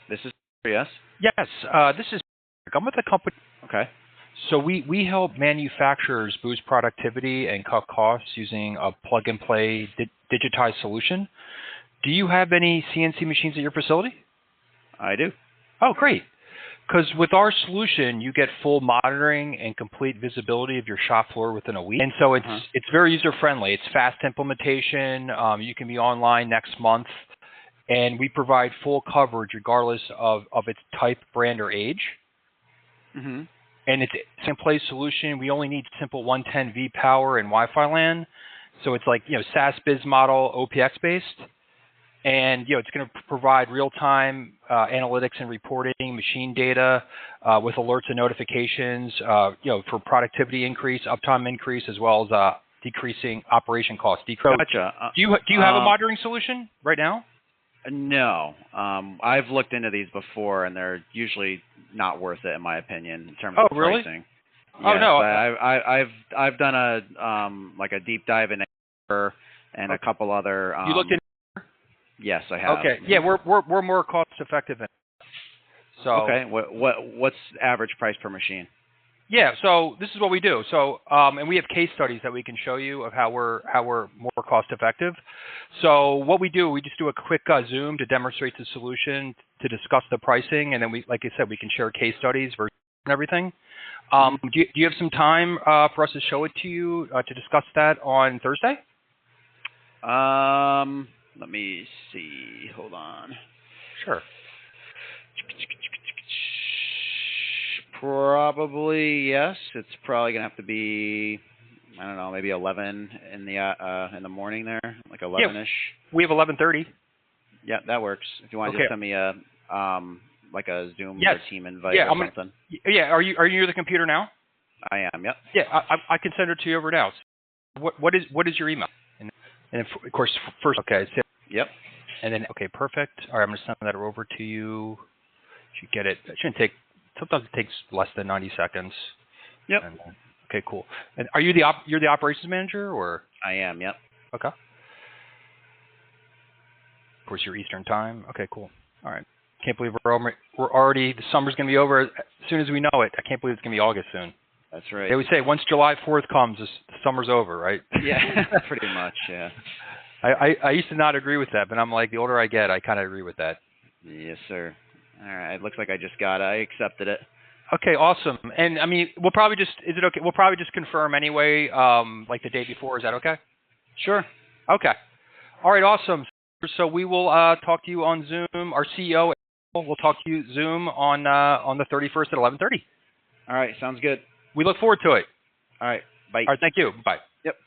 This is yes. Yes, this is. I'm with a company. Okay. So we help manufacturers boost productivity and cut costs using a plug-and-play digitized solution. Do you have any CNC machines at your facility? I do. Oh, great. Because with our solution, you get full monitoring and complete visibility of your shop floor within a week. And so it's very user-friendly. It's fast implementation. You can be online next month. And we provide full coverage regardless of its type, brand, or age. Mm-hmm. And it's a plug-and-play solution. We only need simple 110V power and Wi-Fi LAN. So it's like, SaaS biz model, OPX-based. And, it's going to provide real-time analytics and reporting, machine data with alerts and notifications, for productivity increase, uptime increase, as well as decreasing operation costs. Gotcha. Do you have a monitoring solution right now? No. I've looked into these before, and they're usually not worth it, in my opinion, in terms of really? pricing. Oh, yes, no. I've done a deep dive in and a couple other. You looked in. Yes, I have. Okay. Yeah, we're more cost effective than. So. Okay. What's average price per machine? Yeah. So this is what we do. So and we have case studies that we can show you of how we're more cost effective. So what we do, we just do a quick Zoom to demonstrate the solution, to discuss the pricing, and then like I said, we can share case studies and everything. Do you have some time for us to show it to you to discuss that on Thursday? Let me see. Hold on. Sure. Probably yes. It's probably gonna have to be, I don't know, maybe 11 in the morning there, like 11ish. We have 11:30. Yeah, that works. If you want to just send me a like a Zoom or team invite or something. Yeah. Are you near the computer now? I am. Yep. Yeah, I can send it to you over now. What is your email? And of course, first, okay. So, yep. And then, okay, perfect. All right, I'm going to send that over to you. You should get it. It shouldn't take, sometimes it takes less than 90 seconds. Yep. And, okay, cool. And are you you're the operations manager, or? I am, yep. Okay. Of course, you're Eastern time. Okay, cool. All right. Can't believe we're already, the summer's going to be over as soon as we know it. I can't believe it's going to be August soon. That's right. They always say once July 4th comes, the summer's over, right? Yeah, pretty much, yeah. I used to not agree with that, but I'm like, the older I get, I kind of agree with that. Yes, sir. All right, it looks like I just got it. I accepted it. Okay, awesome. And I mean, we'll probably just, is it okay? We'll probably just confirm anyway, like the day before. Is that okay? Sure. Okay. All right, awesome. So we will talk to you on Zoom. Our CEO will talk to you Zoom on the 31st at 11:30. All right, sounds good. We look forward to it. All right, bye. All right, thank you. Bye.